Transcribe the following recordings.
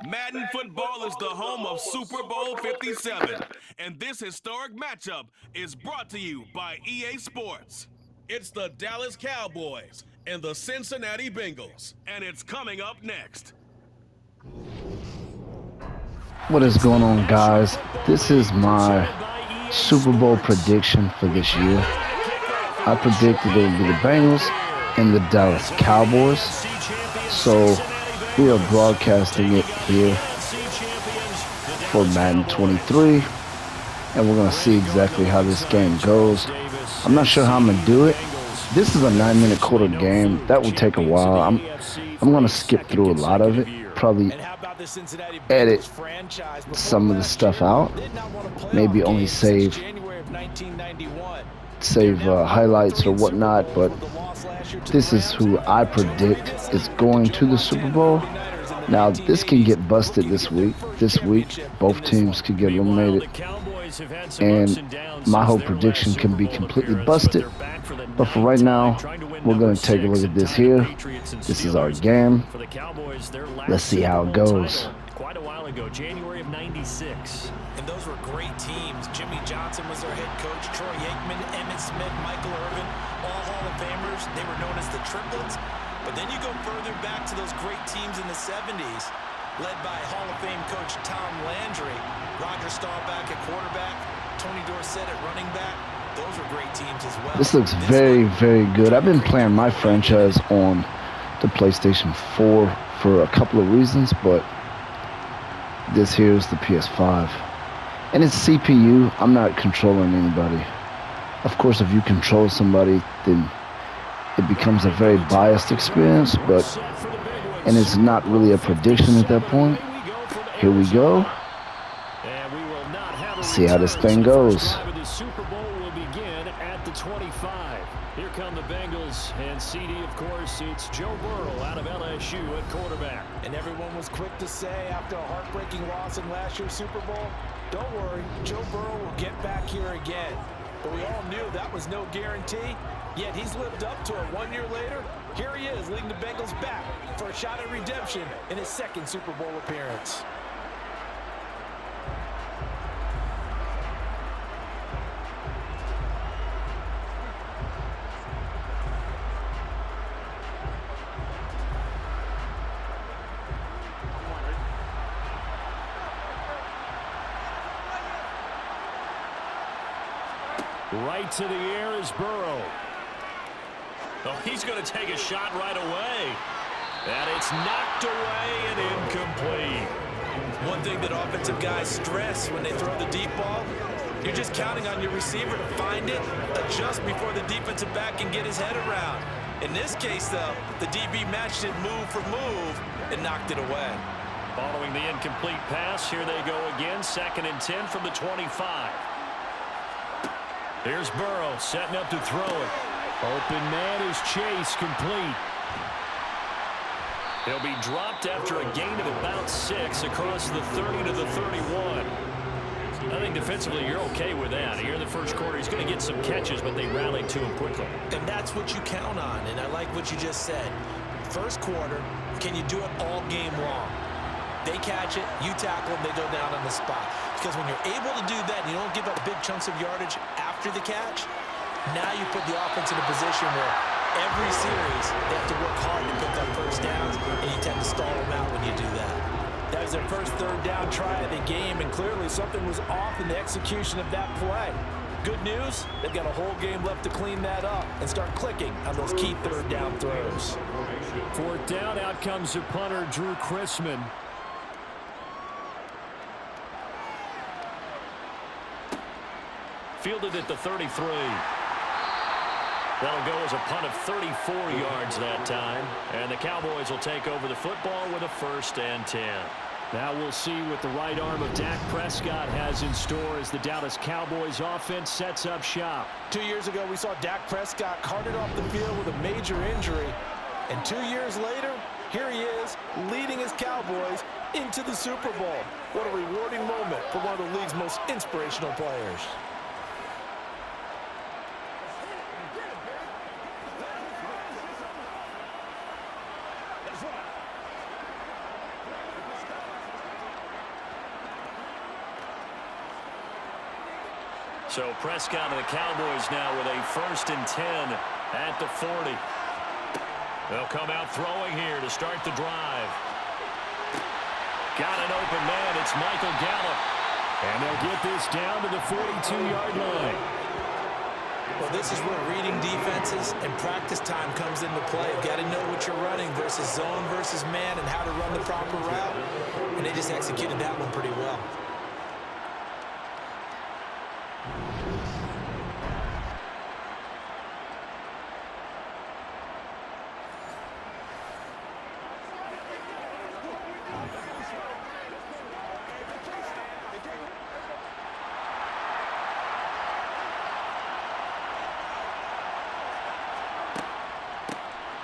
Madden football is the home of Super Bowl 57, and this historic matchup is brought to you by EA Sports. It's the Dallas Cowboys and the Cincinnati Bengals, and it's coming up next. What is going on, guys? This is my Super Bowl prediction for this year. I predicted it would be the Bengals and the Dallas Cowboys. So we are broadcasting it here for Madden 23, and we're going to see exactly how this game goes. I'm not sure how I'm going to do it. This is a 9-minute quarter game. That will take a while. I'm going to skip through a lot of it, probably edit some of the stuff out, maybe only save highlights or whatnot, but this is who I predict is going to the Super Bowl. Now, this can get busted this week. Both teams could get eliminated, and my whole prediction can be completely busted. But for right now, we're going to take a look at this here. This is our game. Let's see how it goes. Quite a while ago, January of '96. And those were great teams. Jimmy Johnson was their head coach. Troy Aikman, Emmitt Smith, Michael Irvin, all Hall of Famers. They were known as the Triplets. But then you go further back to those great teams in the 70s, led by Hall of Fame coach Tom Landry, Roger Staubach at quarterback, Tony Dorsett at running back. Those were great teams as well. This looks very, very good. I've been playing my franchise on the PlayStation 4 for a couple of reasons, but this here is the PS5. And it's CPU. I'm not controlling anybody. Of course, if you control somebody, then it becomes a very biased experience, and it's not really a prediction at that point. Here we go. See how this thing goes. The Super Bowl will begin at the 25. Here come the Bengals, and CD, of course, it's Joe Burrow out of LSU at quarterback. And everyone was quick to say after a heartbreaking loss in last year's Super Bowl, don't worry, Joe Burrow will get back here again. But we all knew that was no guarantee, yet he's lived up to it 1 year later. Here he is, leading the Bengals back for a shot at redemption in his second Super Bowl appearance. Right to the air is Burrow. Oh, he's going to take a shot right away. And it's knocked away and incomplete. One thing that offensive guys stress when they throw the deep ball, you're just counting on your receiver to find it, adjust before the defensive back can get his head around. In this case, though, the DB matched it move for move and knocked it away. Following the incomplete pass, here they go again, 2nd and 10 from the 25. Here's Burrow setting up to throw it. Open man is Chase, complete. He'll be dropped after a gain of about 6 across the 30 to the 31. I think defensively you're okay with that. Here in the first quarter, he's going to get some catches, but they rallied to him quickly. And that's what you count on, and I like what you just said. First quarter, can you do it all game long? They catch it, you tackle them, they go down on the spot. Because when you're able to do that, and you don't give up big chunks of yardage after the catch, now you put the offense in a position where every series they have to work hard to pick up first downs, and you tend to stall them out when you do that. That was their first 3rd down try of the game, and clearly something was off in the execution of that play. Good news, they've got a whole game left to clean that up and start clicking on those key 3rd down throws. 4th down, out comes the punter, Drew Chrisman. Fielded at the 33. That'll go as a punt of 34 yards that time. And the Cowboys will take over the football with a 1st and 10. Now we'll see what the right arm of Dak Prescott has in store as the Dallas Cowboys offense sets up shop. 2 years ago, we saw Dak Prescott carted off the field with a major injury. And 2 years later, here he is, leading his Cowboys into the Super Bowl. What a rewarding moment for one of the league's most inspirational players. So Prescott and the Cowboys now with a 1st and 10 at the 40. They'll come out throwing here to start the drive. Got an open man. It's Michael Gallup. And they'll get this down to the 42-yard line. Well, this is where reading defenses and practice time comes into play. You've got to know what you're running versus zone versus man and how to run the proper route. And they just executed that one pretty well.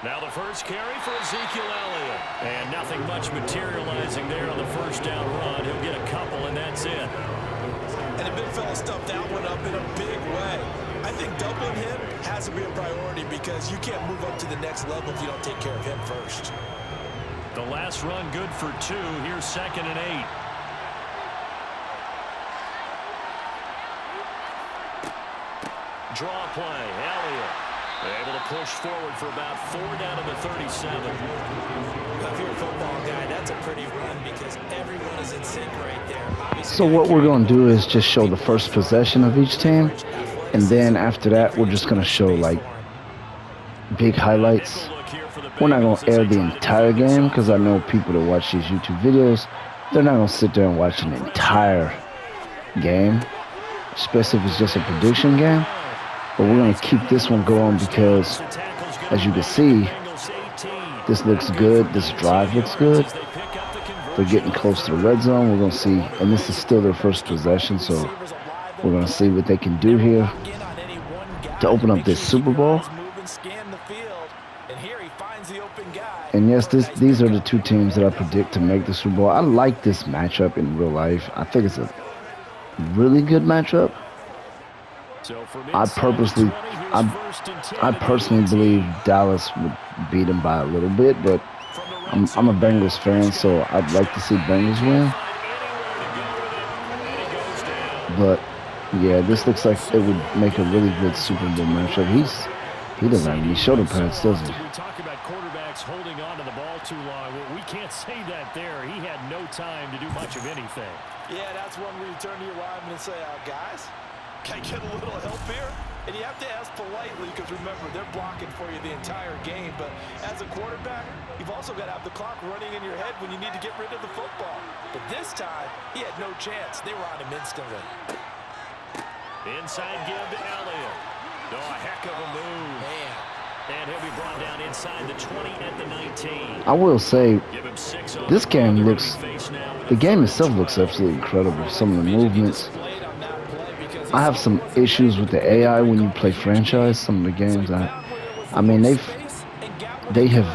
Now the first carry for Ezekiel Elliott. And nothing much materializing there on the first down run. He'll get a couple, and that's it. And the big fella stuffed that one up in a big way. I think doubling him has to be a priority because you can't move up to the next level if you don't take care of him first. The last run good for 2. Here's 2nd and 8. Draw play. Elliott able to push forward for about 4 down to the 37. Now, if you're a football guy, that's a pretty run because everyone is in sync right there. Obviously, So what we're going to do is just show the first possession of each team. And then after that, we're just going to show like big highlights. We're not going to air the entire game because I know people that watch these YouTube videos, they're not going to sit there and watch an entire game, especially if it's just a prediction game. But we're going to keep this one going because, as you can see, this looks good. This drive looks good. They're getting close to the red zone. We're going to see, and this is still their first possession, so we're going to see what they can do here to open up this Super Bowl. And yes, these are the two teams that I predict to make the Super Bowl. I like this matchup in real life. I think it's a really good matchup. I personally believe Dallas would beat them by a little bit, but I'm a Bengals fan, so I'd like to see Bengals win. But yeah, this looks like it would make a really good Super Bowl matchup. He doesn't have any shoulder pads, does he? We talk about quarterbacks holding on to the ball too long. Well, we can't say that there. He had no time to do much of anything. Yeah, that's one where you turn to your lineman and say, guys, can I get a little help here? And you have to ask politely because, remember, they're blocking for you the entire game. But as a quarterback, you've also got to have the clock running in your head when you need to get rid of the football. But this time, he had no chance. They were on him instantly. Inside give to Elliott. Oh, a heck of a move. Man. And he'll be brought down inside the 20 at the 19. I will say, this game looks, the game itself looks absolutely incredible. Some of the movements. I have some issues with the AI when you play franchise. Some of the games, I mean, they have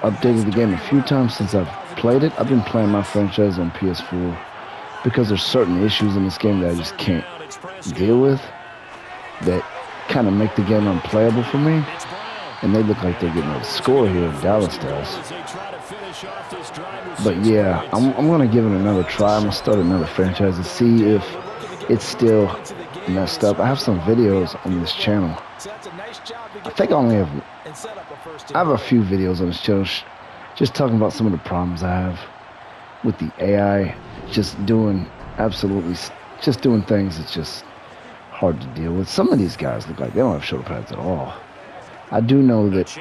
updated the game a few times since I've played it. I've been playing my franchise on PS4 because there's certain issues in this game that I just can't deal with that kind of make the game unplayable for me. And they look like they're getting a score here. Dallas does. But yeah, I'm going to give it another try. I'm going to start another franchise to see if it's still messed up. I have some videos on this channel. I think I have a few videos on this channel just talking about some of the problems I have with the AI just doing things that's just hard to deal with. Some of these guys look like they don't have shoulder pads at all. I do know that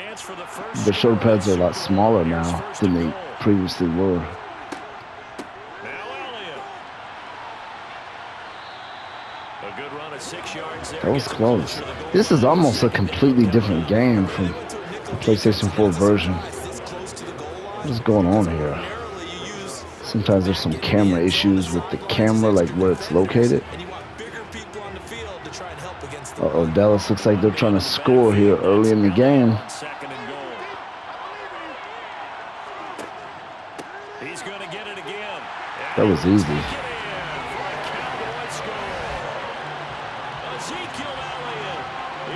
the shoulder pads are a lot smaller now than they previously were. That was close. This is almost a completely different game from the PlayStation 4 version. What is going on here? Sometimes there's some camera issues with the camera, like where it's located. Uh-oh, Dallas looks like they're trying to score here early in the game. That was easy. Ezekiel Elliott.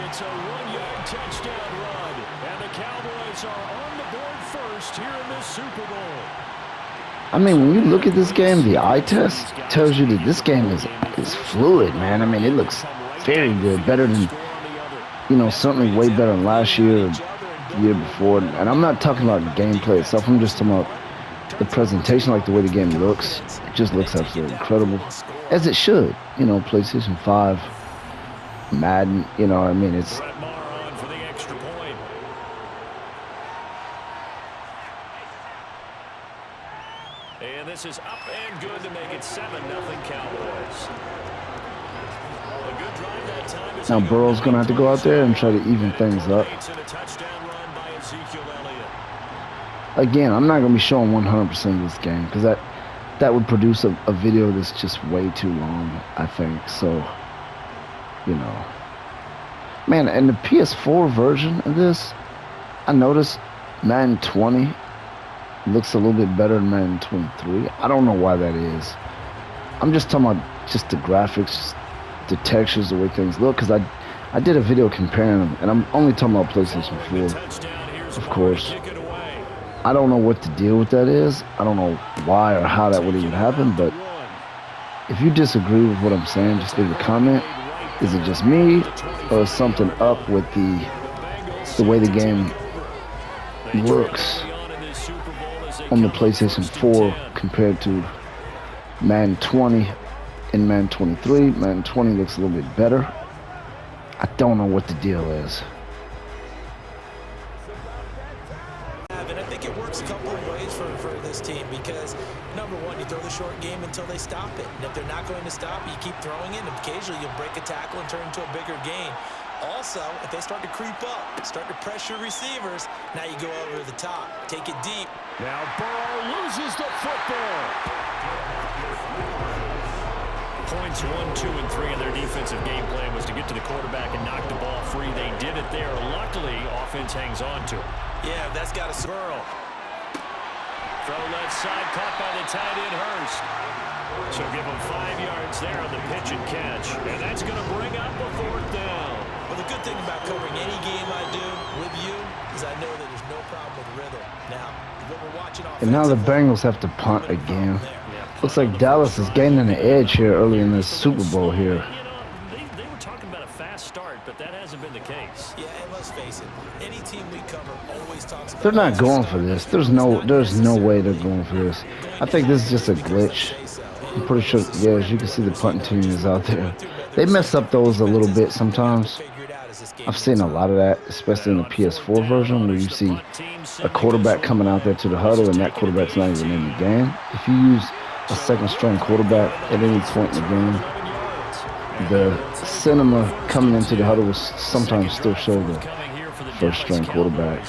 It's a 1-yard touchdown run. And the Cowboys are on the board first here in this Super Bowl. I mean, when you look at this game, the eye test tells you that this game is fluid, man. I mean, it looks very good, better than, certainly way better than last year, or the year before. And I'm not talking about gameplay itself. I'm just talking about the presentation, like the way the game looks. It just looks absolutely incredible, as it should. PlayStation 5, Madden. I mean, it's. And this is up and good to make it 7-0 Cowboys. A good drive that time. Now Burrow's going to have to go out there and try to even things up. Again, I'm not going to be showing 100% of this game because that would produce a video that's just way too long, I think. So, Man, and the PS4 version of this, I noticed Madden 20 looks a little bit better than Madden 23. I don't know why that is. I'm just talking about just the graphics, the textures, the way things look, because I did a video comparing them, and I'm only talking about PlayStation 4, of course. I don't know what the deal with that is. I don't know why or how that would even happen, but if you disagree with what I'm saying, just leave a comment. Is it just me, or is something up with the way the game looks on the PlayStation 4 compared to Madden 20 and Madden 23? Madden 20 looks a little bit better. I don't know what the deal is. And I think it works a couple of ways for this team because, number one, you throw the short game until they stop it. And if they're not going to stop, you keep throwing it, and occasionally you'll break a tackle and turn into a bigger gain. Also, if they start to creep up, start to pressure receivers, now you go over the top. Take it deep. Now Burrow loses the football. Points 1, 2, and 3 in their defensive game plan was to get to the quarterback and knock the ball free. They did it there. Luckily, offense hangs on to it. Yeah, that's got to Burrow. Throw left side, caught by the tight end Hurst. So give him 5 yards there on the pitch and catch. And that's going to bring up a 4th down. Well, the good thing about covering any game I do with you is I know that there's no problem with rhythm. Now, what we're watching and now the Bengals have to punt again. Looks like Dallas is gaining an edge here early in this Super Bowl here. They were talking about a fast start, but that hasn't been the case. Yeah, and let's face it, any team we cover always talks about. They're not going for this. There's no way they're going for this. I think this is just a glitch. I'm pretty sure, yeah, as you can see, the punting team is out there. They mess up those a little bit sometimes. I've seen a lot of that, especially in the PS4 version, where you see a quarterback coming out there to the huddle, and that quarterback's not even in the game. If you use a second-string quarterback at any point in the game, the cinema coming into the huddle will sometimes still show the first-string quarterback.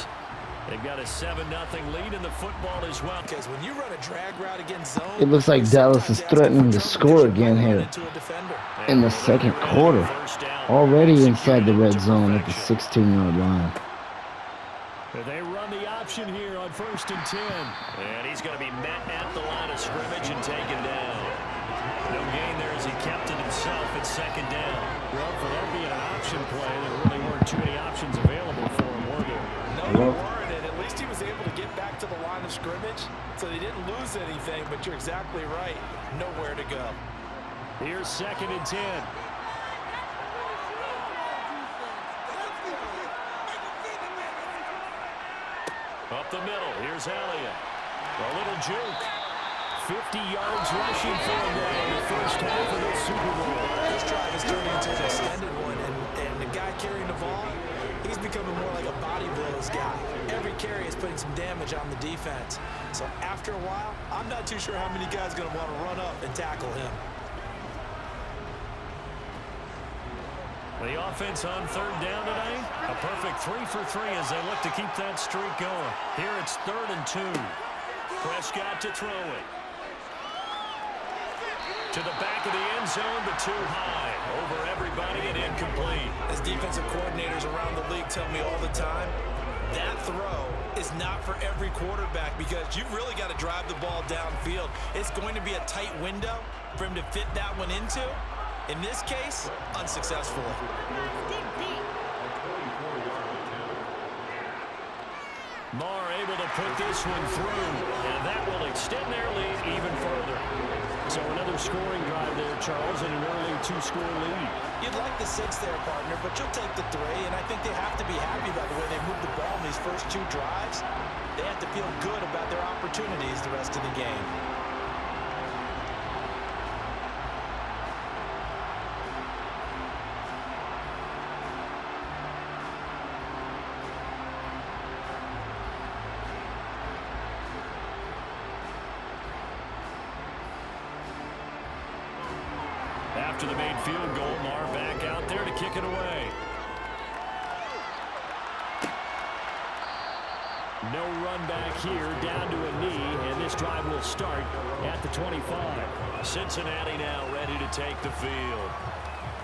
They've got a 7-0 lead in the football as well. Because when you run a drag route against zone, it looks like Dallas is threatening to score again here in the second quarter. Already inside the red zone at the 16-yard line. They run the option here on 1st and 10. And he's going to be met at the line of scrimmage and taken down. No gain there as he kept it himself at 2nd down. Well, for that being an option play, there really weren't too many options available for him, were there? No, there weren't, and at least he was able to get back to the line of scrimmage, so they didn't lose anything, but you're exactly right. Nowhere to go. Here's 2nd and 10. Up the middle, here's Elliott. A little juke. 50 yards rushing for him there in the first half of this Super Bowl. This drive is turning into an extended one, and the guy carrying the ball, he's becoming more like a body blows guy. Every carry is putting some damage on the defense. So after a while, I'm not too sure how many guys are going to want to run up and tackle him. The offense on 3rd down tonight. A perfect 3 for 3 as they look to keep that streak going. Here it's 3rd and 2. Prescott to throw it. To the back of the end zone, but too high. Over everybody and incomplete. As defensive coordinators around the league tell me all the time, that throw is not for every quarterback because you've really got to drive the ball downfield. It's going to be a tight window for him to fit that one into. In this case, unsuccessfully. Marr able to put this one through, and that will extend their lead even further. So another scoring drive there, Charles, and an early 2-score lead. You'd like the 6 there, partner, but you'll take the 3, and I think they have to be happy about the way they moved the ball in these first 2 drives. They have to feel good about their opportunities the rest of the game. After the made field goal, Marr back out there to kick it away. No run back here, down to a knee, and this drive will start at the 25. Cincinnati now ready to take the field.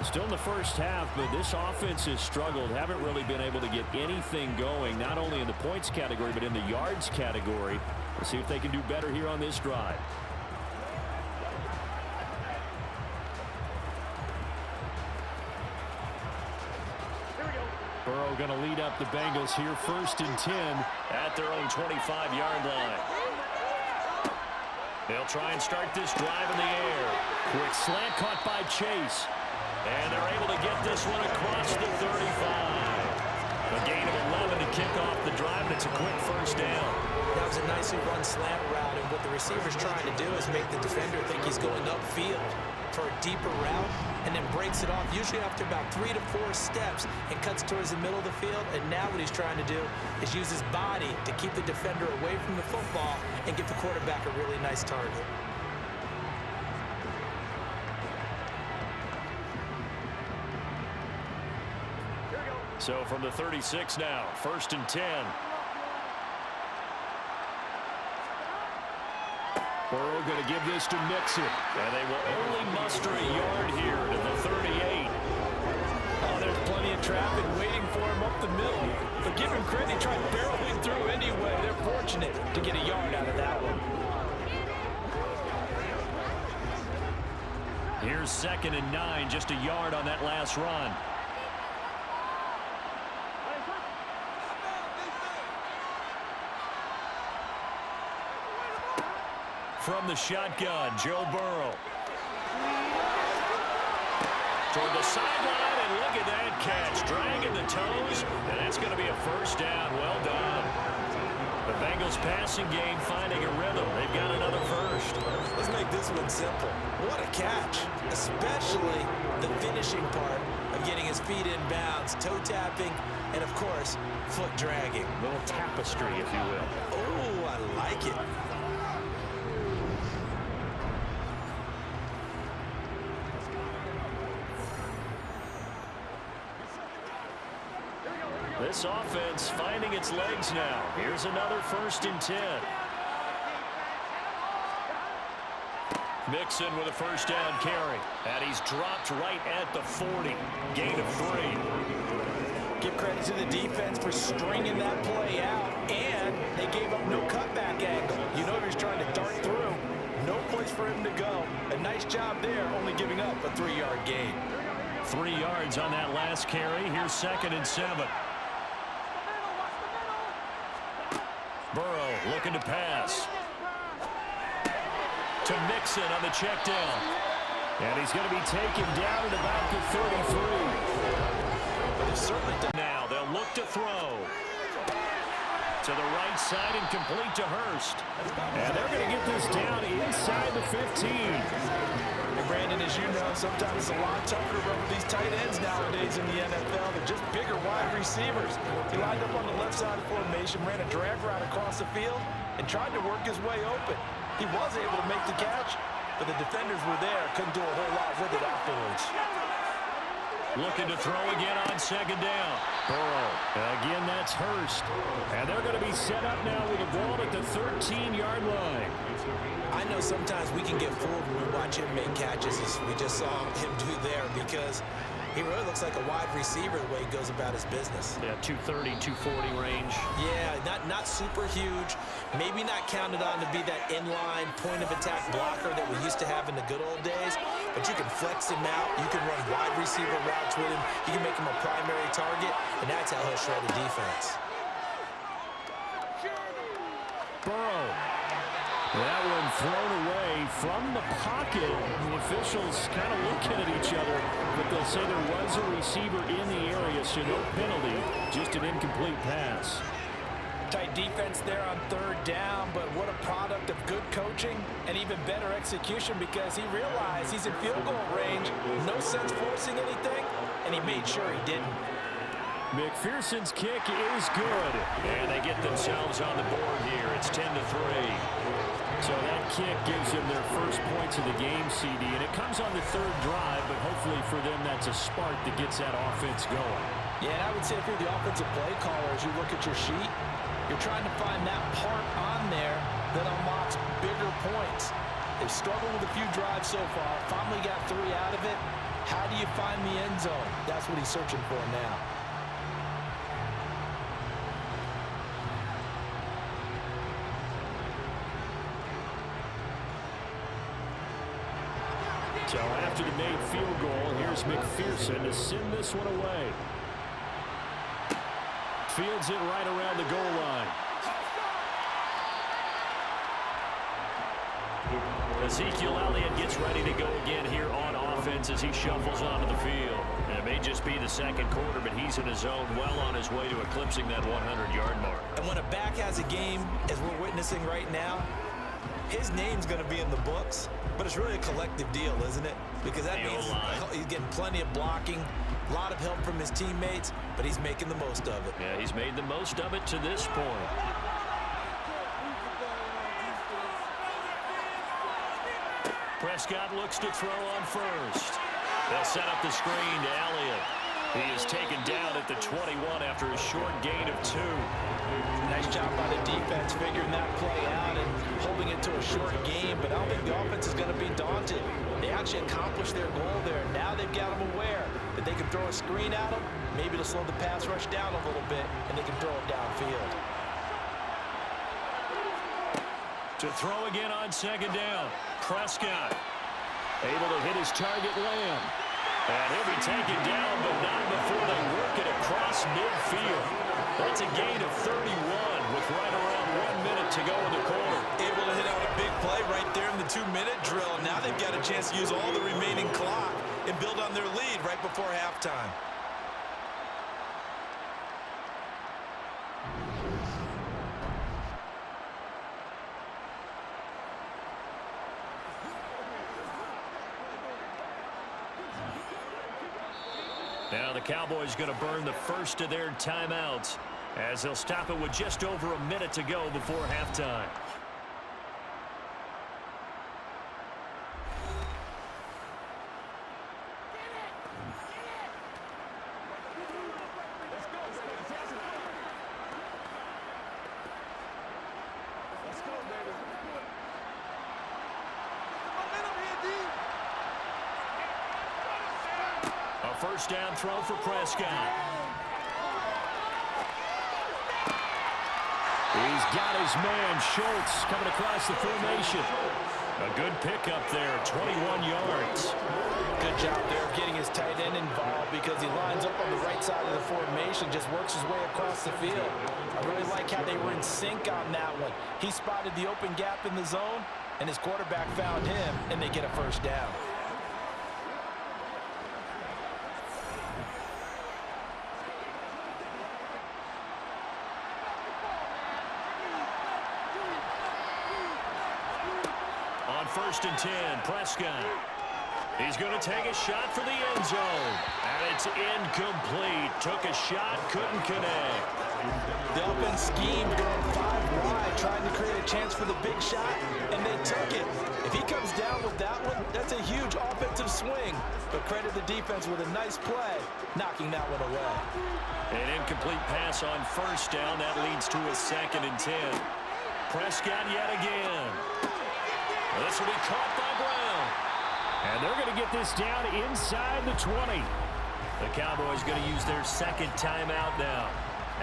Still in the first half, but this offense has struggled. Haven't really been able to get anything going, not only in the points category, but in the yards category. We'll see if they can do better here on this drive. Burrow going to lead up the Bengals here, 1st and 10 at their own 25-yard line. They'll try and start this drive in the air. Quick slant caught by Chase. And they're able to get this one across the 35. A gain of 11 to kick off the drive, and it's a quick 1st down. That was a nicely run slant route, and what the receiver's trying to do is make the defender think he's going upfield for a deeper route, and then breaks it off, usually after about 3 to 4 steps, and cuts towards the middle of the field. And now what he's trying to do is use his body to keep the defender away from the football and give the quarterback a really nice target. So from the 36 now, 1st and 10. Burrow going to give this to Mixon. And they will only muster a yard here to the 38. Oh, there's plenty of traffic waiting for him up the middle. But give him credit, he tried barreling through anyway. They're fortunate to get a yard out of that one. Here's 2nd and 9, just a yard on that last run. From the shotgun, Joe Burrow. Toward the sideline, and look at that catch. Dragging the toes, and that's going to be a 1st down. Well done. The Bengals passing game finding a rhythm. They've got another 1st. Let's make this one simple. What a catch, especially the finishing part of getting his feet in bounds, toe tapping, and of course, foot dragging. A little tapestry, if you will. Oh, I like it. This offense finding its legs now. Here's another 1st and 10. Mixon with a 1st down carry. And he's dropped right at the 40. Gain of 3. Give credit to the defense for stringing that play out. And they gave up no cutback angle. You know he was trying to dart through. No place for him to go. A nice job there, only giving up a 3-yard gain. 3 yards on that last carry. Here's 2nd and 7. Burrow looking to pass. To Mixon on the check down. And he's going to be taken down at about the 33. But they've certainly done. Now they'll look to throw. To the right side and complete to Hurst. And they're going to get this down inside the 15. And Brandon, as you know, sometimes it's a lot tougher to run with these tight ends nowadays in the NFL. They're just bigger wide receivers. He lined up on the left side of the formation, ran a drag route across the field, and tried to work his way open. He was able to make the catch, but the defenders were there. Couldn't do a whole lot with it afterwards. Looking to throw again on 2nd down. Burrow. Again, that's Hurst. And they're going to be set up now with the ball at the 13-yard line. I know sometimes we can get fooled when we watch him make catches, as we just saw him do there, because he really looks like a wide receiver the way he goes about his business. Yeah, 230, 240 range. Yeah, not super huge. Maybe not counted on to be that inline point-of-attack blocker that we used to have in the good old days, but you can flex him out. You can run wide receiver routes with him. You can make him a primary target, and that's how he'll shred the defense. Burrow. That one thrown away from the pocket. The officials kind of looking at each other, but they'll say there was a receiver in the area, so no penalty, just an incomplete pass. Tight defense there on third down, but what a product of good coaching and even better execution, because he realized he's in field goal range. No sense forcing anything, and he made sure he didn't. McPherson's kick is good, and they get themselves on the board here. It's 10-3. So that kick gives them their first points of the game, CD, and it comes on the third drive, but hopefully for them that's a spark that gets that offense going. Yeah, and I would say if you're the offensive play caller, as you look at your sheet, you're trying to find that part on there that unlocks bigger points. They've struggled with a few drives so far, finally got 3 out of it. How do you find the end zone? That's what he's searching for now. So after the made field goal, here's McPherson to send this one away. Fields it right around the goal line. Ezekiel Elliott gets ready to go again here on offense as he shuffles onto the field. And it may just be the second quarter, but he's in his zone, well on his way to eclipsing that 100-yard mark. And when a back has a game, as we're witnessing right now, his name's going to be in the books, but it's really a collective deal, isn't it? Because that means he's getting plenty of blocking, a lot of help from his teammates, but he's making the most of it. Yeah, he's made the most of it to this point. Prescott looks to throw on first. They'll set up the screen to Elliott. He is taken down at the 21 after a short gain of 2. Nice job by the defense figuring that play out and holding it to a short game, but I don't think the offense is going to be daunted. They actually accomplished their goal there. Now they've got them aware that they can throw a screen at them, maybe to slow the pass rush down a little bit, and they can throw it downfield. To throw again on second down. Prescott able to hit his target, Lamb. And he'll be taken down, but not before they work it across midfield. That's a gain of 31 with right around 1 minute to go in the quarter. Able to hit out a big play right there in the 2-minute drill. Now they've got a chance to use all the remaining clock and build on their lead right before halftime. Now the Cowboys going to burn the first of their timeouts as they'll stop it with just over a minute to go before halftime. First down throw for Prescott. He's got his man, Schultz, coming across the formation. A good pickup there, 21 yards. Good job there of getting his tight end involved because he lines up on the right side of the formation, just works his way across the field. I really like how they were in sync on that one. He spotted the open gap in the zone, and his quarterback found him, and they get a first down. First and 10, Prescott. He's going to take a shot for the end zone. And it's incomplete. Took a shot, couldn't connect. The offense schemed going 5 wide, trying to create a chance for the big shot, and they took it. If he comes down with that one, that's a huge offensive swing. But credit the defense with a nice play, knocking that one away. An incomplete pass on first down. That leads to a 2nd and 10. Prescott yet again. This will be caught by Brown. And they're going to get this down inside the 20. The Cowboys going to use their second timeout now,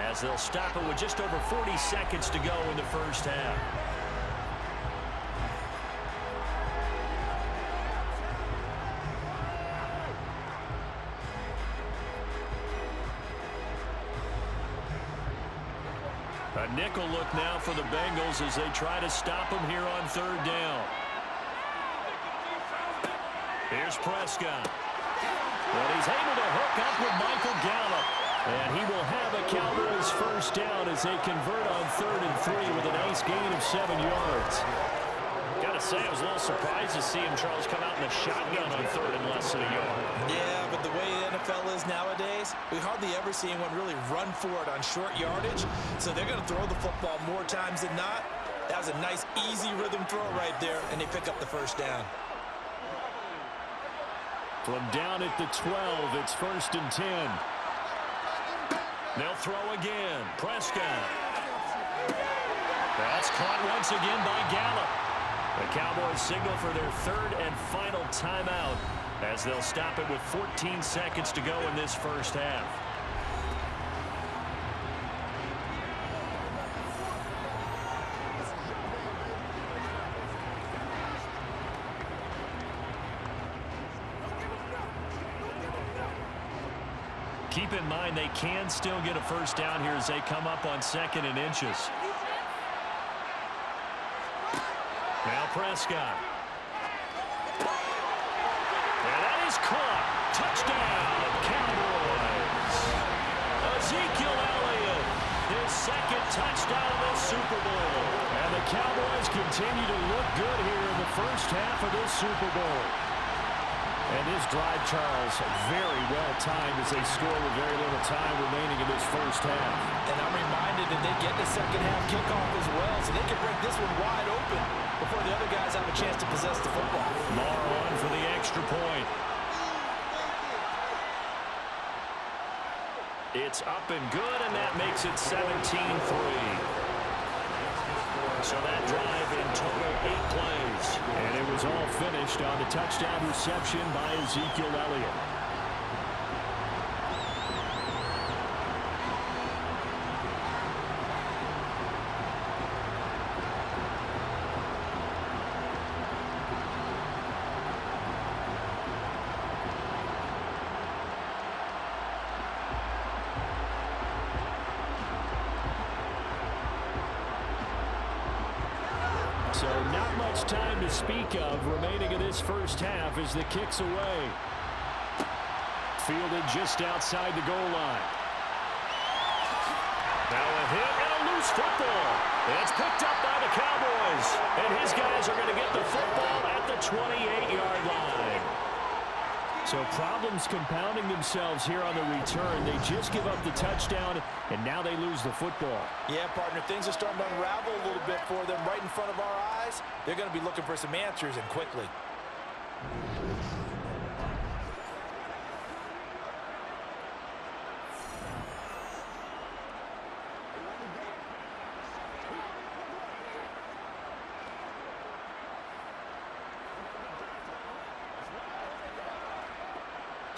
as they'll stop it with just over 40 seconds to go in the first half. A nickel look now for the Bengals as they try to stop him here on third down. Here's Prescott. But he's able to hook up with Michael Gallup. And he will have a Cowboys first down as they convert on 3rd and 3 with a nice gain of 7 yards. Gotta say, I was a little surprised to see him, Charles, come out in the shotgun on 3rd and less than a yard. Yeah, but the way the NFL is nowadays, we hardly ever see anyone really run for it on short yardage. So they're going to throw the football more times than not. That was a nice, easy rhythm throw right there, and they pick up the first down. From down at the 12, it's 1st and 10. They'll throw again. Prescott. That's caught once again by Gallup. The Cowboys signal for their 3rd and final timeout as they'll stop it with 14 seconds to go in this first half. Keep in mind they can still get a first down here as they come up on 2nd and inches. Now Prescott. And that is caught. Touchdown, Cowboys. Ezekiel Elliott, his 2nd touchdown of the Super Bowl. And the Cowboys continue to look good here in the first half of this Super Bowl. And this drive, Charles, very well timed as they score with very little time remaining in this first half. And I'm reminded that they get the second half kickoff as well, so they can break this one wide open before the other guys have a chance to possess the football. Lamar on for the extra point. It's up and good, and that makes it 17-3. So that drive in total 8 plays. And it was all finished on the touchdown reception by Ezekiel Elliott. So not much time to speak of remaining in this first half as the kick's away. Fielded just outside the goal line. Now a hit and a loose football. It's picked up by the Cowboys. And his guys are going to get the football at the 28-yard line. So problems compounding themselves here on the return. They just give up the touchdown, and now they lose the football. Yeah, partner, things are starting to unravel a little bit for them right in front of our eyes. They're going to be looking for some answers, and quickly.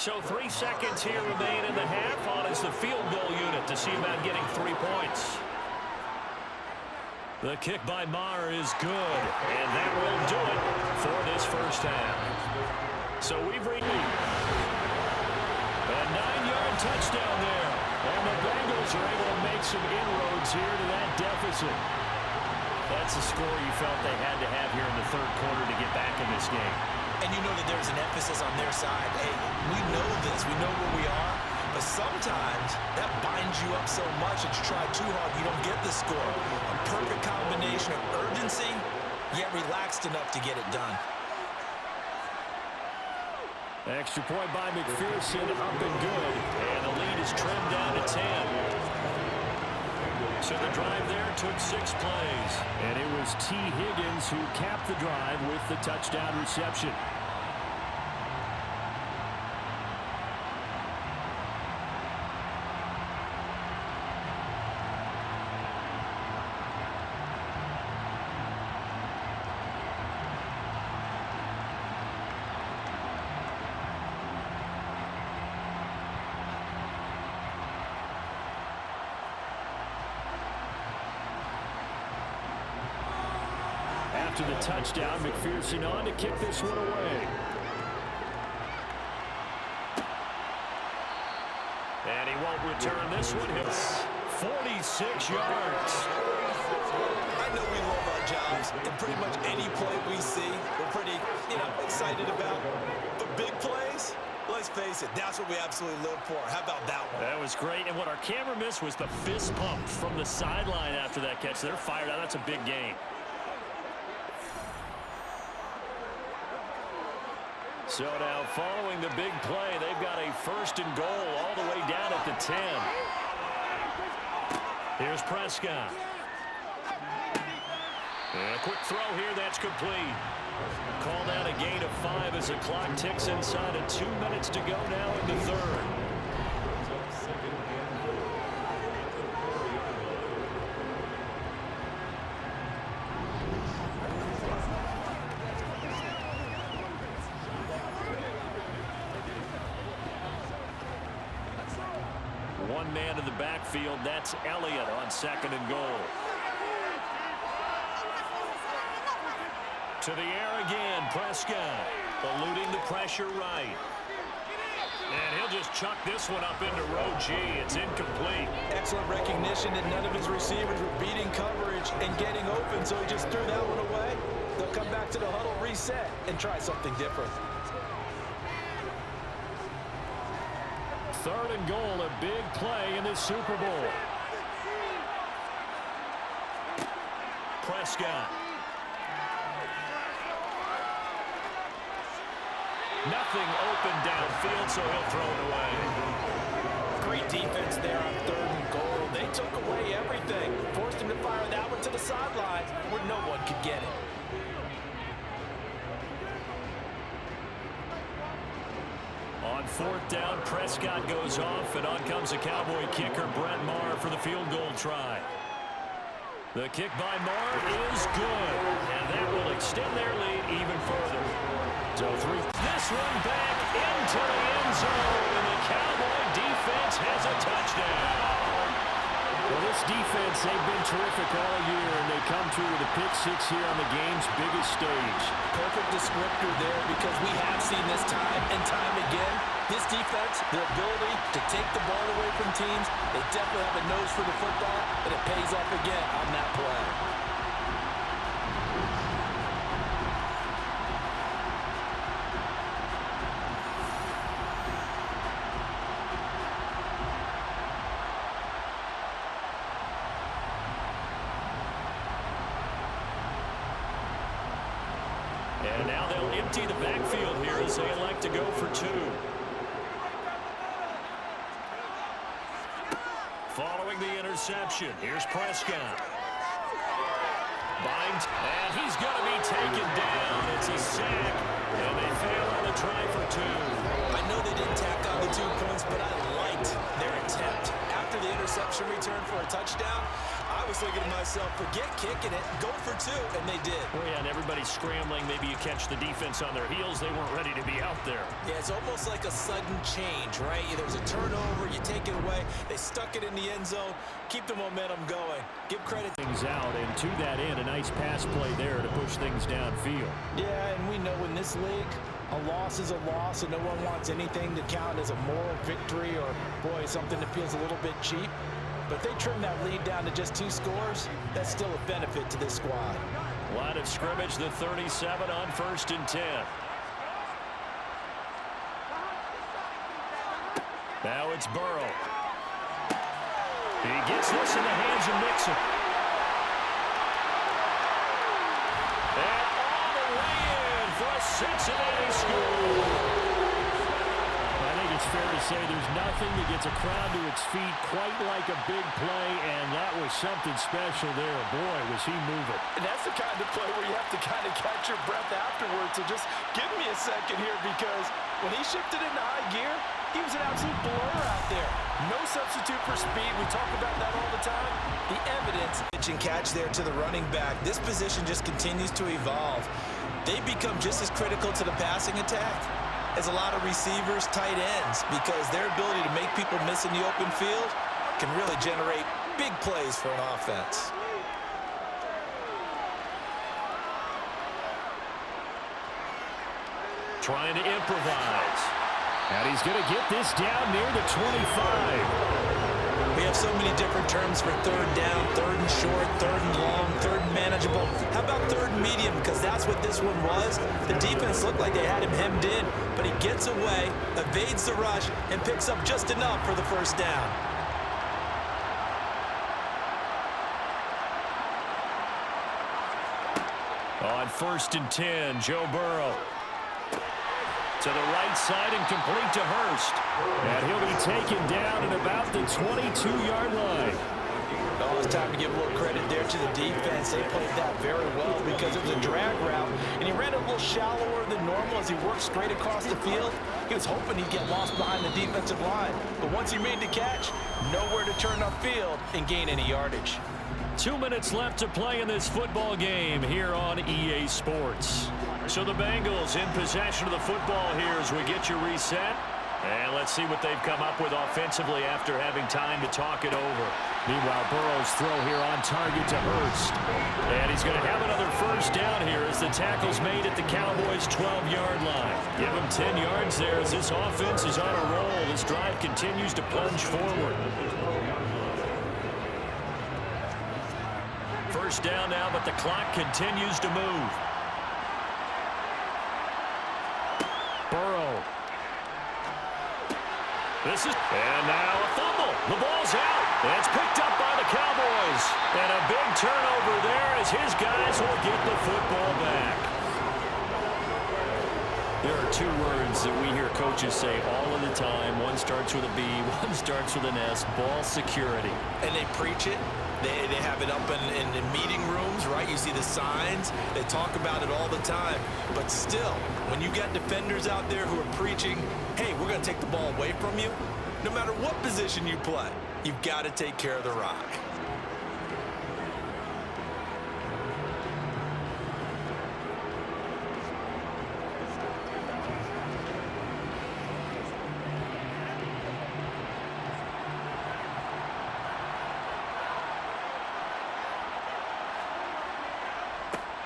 So 3 seconds here remain in the half. On is the field goal unit to see about getting 3 points. The kick by Maher is good, and that will do it for this first half. So we've reached a 9-yard touchdown there, and the Bengals are able to make some inroads here to that deficit. That's the score you felt they had to have here in the 3rd quarter to get back in this game. And you know that there's an emphasis on their side. Hey, we know this. We know where we are. But sometimes that binds you up so much that you try too hard, you don't get the score. A perfect combination of urgency, yet relaxed enough to get it done. Extra point by McPherson, up and good. And the lead is trimmed down to 10. So the drive there took 6 plays. And it was T. Higgins who capped the drive with the touchdown reception. After the touchdown, McPherson on to kick this one away. And he won't return this one. 46 yards. I know we love our jobs, and pretty much any play we see, we're pretty, excited about. But big plays, let's face it, that's what we absolutely live for. How about that one? That was great, and what our camera missed was the fist pump from the sideline after that catch. They're fired out. That's a big game. So now, following the big play, they've got a 1st and goal all the way down at the 10. Here's Prescott. And a quick throw here, that's complete. Called out a gain of 5 as the clock ticks inside of 2 minutes to go now in the 3rd. One man in the backfield, that's Elliott on 2nd and goal. To the air again, Prescott, eluding the pressure right. And he'll just chuck this one up into row G. It's incomplete. Excellent recognition that none of his receivers were beating coverage and getting open, so he just threw that one away. They'll come back to the huddle, reset, and try something different. 3rd and goal, a big play in this Super Bowl. Prescott. Nothing open downfield, so he'll throw it away. Great defense there on 3rd and goal. They took away everything. Forced him to fire that one to the sideline where no one could get it. On 4th down, Prescott goes off, and on comes the Cowboy kicker, Brett Maher, for the field goal try. The kick by Maher is good, and that will extend their lead even further. So this one back into the end zone, and the Cowboy defense has a touchdown. Well, this defense, they've been terrific all year, and they come through with a pick 6 here on the game's biggest stage. Perfect descriptor there, because we have seen this time and time again. This defense, their ability to take the ball away from teams, they definitely have a nose for the football, and it pays off again on that play. And now they'll empty the backfield here as they elect to go for 2. Following the interception, here's Prescott. Binds, and he's going to be taken down. It's a sack, and they fail on the try for 2. I know they didn't tack on the 2 points, but I liked their attempt. After the interception return for a touchdown, I was thinking to myself, forget kicking it, go for 2, and they did. Well, yeah, and everybody's scrambling. Maybe you catch the defense on their heels. They weren't ready to be out there. Yeah, it's almost like a sudden change, right? There's a turnover, you take it away, they stuck it in the end zone, keep the momentum going. Give credit. Things out, and to that end, a nice pass play there to push things downfield. Yeah, and we know in this league, a loss is a loss, and no one wants anything to count as a moral victory or, boy, something that feels a little bit cheap. But if they trim that lead down to just 2 scores, that's still a benefit to this squad. Line of scrimmage, the 37 on 1st and 10. Now it's Burrow. He gets this in the hands of Mixon. And all the way in for a Cincinnati score. I think it's fair to say there's nothing that gets a crowd to its feet quite like a big play, and that was something special there. Boy, was he moving. And that's the kind of play where you have to kind of catch your breath afterwards. So just give me a second here, because when he shifted into high gear, he was an absolute blur out there. No substitute for speed. We talk about that all the time. The evidence, pitch and catch there to the running back. This position just continues to evolve. They become just as critical to the passing attack as a lot of receivers, tight ends, because their ability to make people miss in the open field can really generate big plays for an offense. Trying to improvise. And he's going to get this down near the 25. We have so many different terms for third down, third and short, third and long, third and manageable. How about third and medium? Because that's what this one was. The defense looked like they had him hemmed in, but he gets away, evades the rush, and picks up just enough for the first down. On 1st and 10, Joe Burrow. To the right side and complete to Hurst. And he'll be taken down at about the 22-yard line. Oh, it's time to give a little credit there to the defense. They played that very well because it was a drag route, and he ran a little shallower than normal as he worked straight across the field. He was hoping he'd get lost behind the defensive line, but once he made the catch, nowhere to turn upfield and gain any yardage. 2 minutes left to play in this football game here on EA Sports. So the Bengals in possession of the football here as we get you reset. And let's see what they've come up with offensively after having time to talk it over. Meanwhile, Burrow's throw here on target to Hurst. And he's going to have another first down here as the tackle's made at the Cowboys' 12-yard line. Give him 10 yards there as this offense is on a roll. This drive continues to plunge forward. First down now, but the clock continues to move. Burrow. And now a fumble. The ball's out. And it's picked up by the Cowboys. And a big turnover there as his guys will get the football back. There are two words that we hear coaches say all of the time. One starts with a B, one starts with an S. Ball security. And they preach it. They have it up in meeting rooms, right? You see the signs. They talk about it all the time. But still, when you got defenders out there who are preaching, hey, we're going to take the ball away from you, no matter what position you play, you've got to take care of the rock.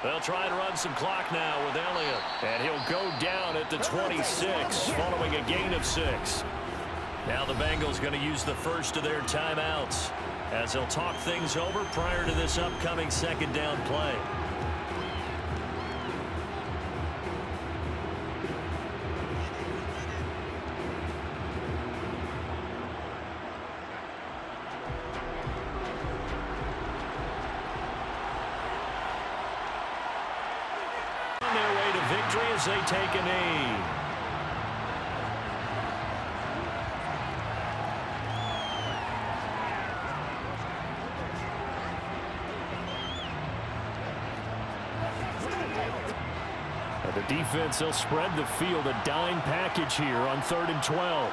They'll try to run some clock now with Elliott. And he'll go down at the 26 following a gain of 6. Now the Bengals going to use the first of their timeouts as they'll talk things over prior to this upcoming second down play. As they take a knee. The defense, they'll spread the field, a dime package here on 3rd and 12.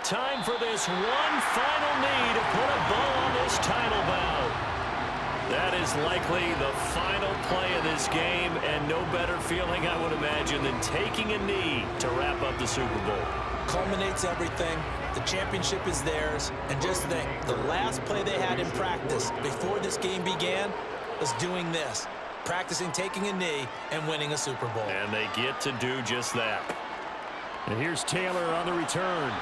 Time for this one final knee to put a bow on this title bout. That is likely the final play of this game, and no better feeling, I would imagine, than taking a knee to wrap up the Super Bowl. Culminates everything. The championship is theirs. And just think, the last play they had in practice before this game began was doing this, practicing taking a knee and winning a Super Bowl. And they get to do just that. And here's Taylor on the return.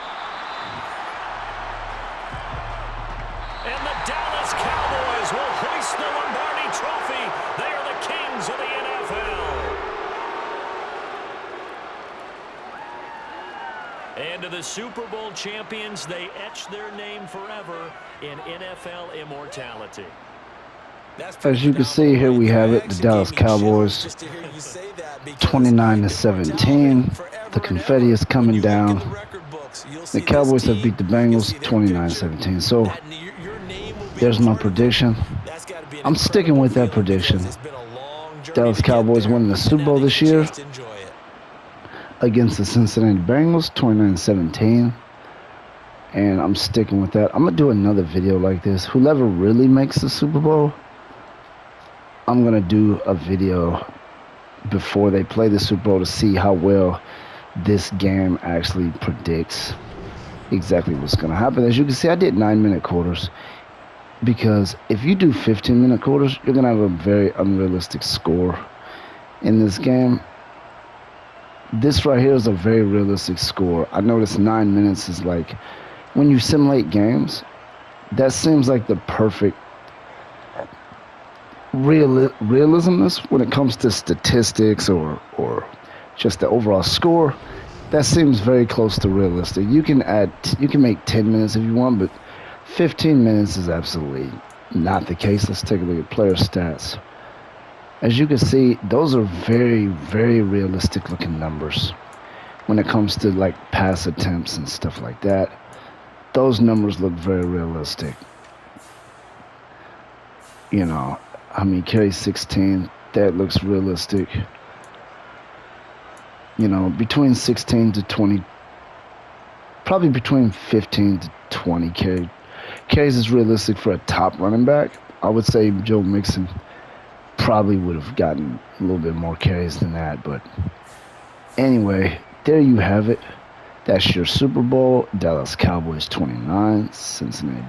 And the Dallas Cowboys will hoist the Lombardi Trophy. They are the kings of the NFL. And to the Super Bowl champions, they etch their name forever in NFL immortality. As you can see here, we have it, the Dallas Cowboys, 29-17. The confetti is coming down. The Cowboys have beat the Bengals 29-17. So there's my prediction. I'm sticking with that prediction. Dallas Cowboys winning the Super Bowl this year against the Cincinnati Bengals, 29-17. And I'm sticking with that. I'm going to do another video like this. Whoever really makes the Super Bowl, I'm going to do a video before they play the Super Bowl to see how well this game actually predicts exactly what's going to happen. As you can see, I did 9-minute quarters because if you do 15-minute quarters, you're going to have a very unrealistic score in this game. This right here is a very realistic score. I noticed 9 minutes is like, when you simulate games, that seems like the perfect realismness when it comes to statistics or just the overall score. That seems very close to realistic. You can make 10 minutes if you want, but 15 minutes is absolutely not the case. Let's take a look at player stats. As you can see, those are very, very realistic looking numbers when it comes to like pass attempts and stuff like that. Those numbers look very realistic. You know, I mean, carry 16, that looks realistic. You know, between 16 to 20, probably between 15 to 20 carries is realistic for a top running back. I would say Joe Mixon probably would have gotten a little bit more carries than that. But anyway, there you have it. That's your Super Bowl. Dallas Cowboys 29, Cincinnati